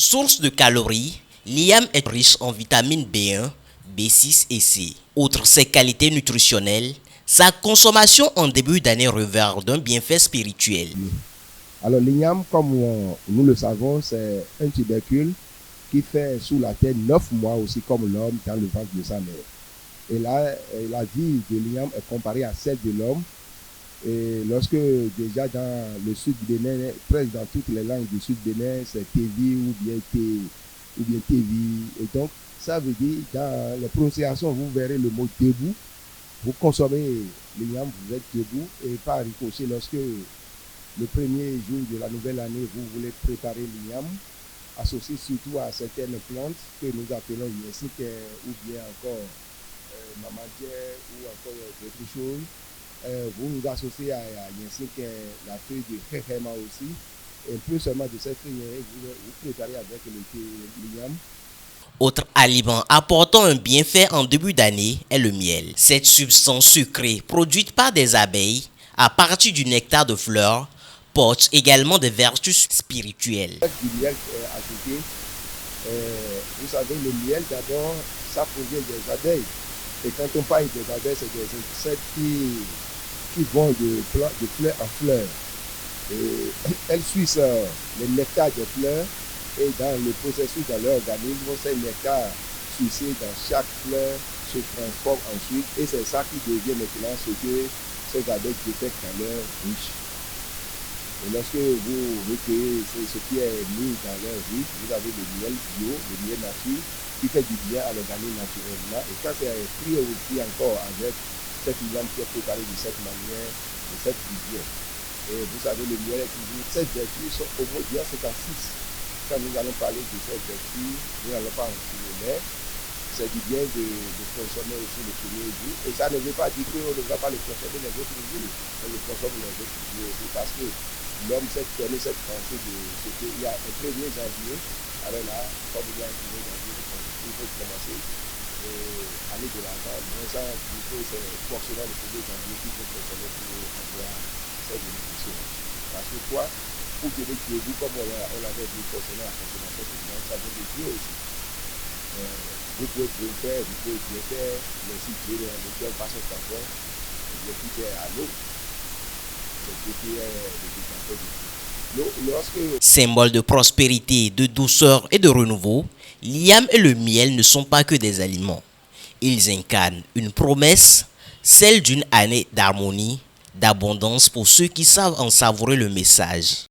Source de calories, l'iam est riche en vitamines B1, B6 et C. Outre ses qualités nutritionnelles, sa consommation en début d'année revêt d'un bienfait spirituel. Alors l'igname, comme nous le savons, c'est un tubercule qui fait sous la terre 9 mois aussi comme l'homme dans le ventre de sa mère. Et là, la vie de l'igname est comparée à celle de l'homme. Et lorsque déjà dans le sud Bénin, presque dans toutes les langues du sud Bénin, c'est Tévi ou bien Tévi. Et donc, ça veut dire, dans les prononciations, vous verrez le mot debout. Vous consommez l'igname, vous êtes debout. Et par ricochet, lorsque le premier jour de la nouvelle année, vous voulez préparer l'igname, associé surtout à certaines plantes que nous appelons yessique ou bien encore mamadière ou encore d'autres choses. Vous nous associez à yessique la feuille de khema aussi. Et plus seulement de cette feuille, vous préparez avec l'igname. Autre aliment apportant un bienfait en début d'année est le miel. Cette substance sucrée produite par des abeilles à partir du nectar de fleurs porte également des vertus spirituelles. Avec du miel ajouté, vous savez, le miel d'abord, ça provient des abeilles. Et quand on parle des abeilles, c'est des insectes qui vont de fleur en fleur. Et elles suivent le nectar des fleurs et dans le processus dans leur organisme, ces nectars sucés dans chaque fleur se transforment ensuite et c'est ça qui devient maintenant ce que ces abeilles détectent dans leur ruche. Et lorsque vous recueillez ce qui est mis dans leur ruche, vous avez le miel bio, le miel nature, qui fait du bien à l'organisme naturellement. Et quand c'est pris aussi encore avec cette viande qui est préparée de cette manière, de cette vision. Et vous savez, le miel est toujours, ces vertus sont homogènes, c'est en 6. Quand nous allons parler de ces vertus, nous n'allons pas en lait. C'est du bien de consommer aussi le premier jour. Et ça ne veut pas dire qu'on ne va pas le consommer les autres jours. On le consomme les autres jours aussi parce que l'homme s'est donné cette pensée de ce qu'il y a un 1er janvier. Alors là, comme il y a un 1er janvier, il faut commencer aller de l'avant. Mais ça, du coup, c'est forcément le 1er janvier qu'il faut consommer pour avoir cette bénédiction. Parce que quoi, pour que les debout, comme on l'avait dit concernant la consommation de viande, ça veut dire aussi. Vous pouvez bien faire, mais si tu es le cœur passe au tampon, le tout est à l'eau. C'est ce qui est le décanteur de l'eau. Symbole de prospérité, de douceur et de renouveau, l'iam et le miel ne sont pas que des aliments. Ils incarnent une promesse, celle d'une année d'harmonie, d'abondance pour ceux qui savent en savourer le message.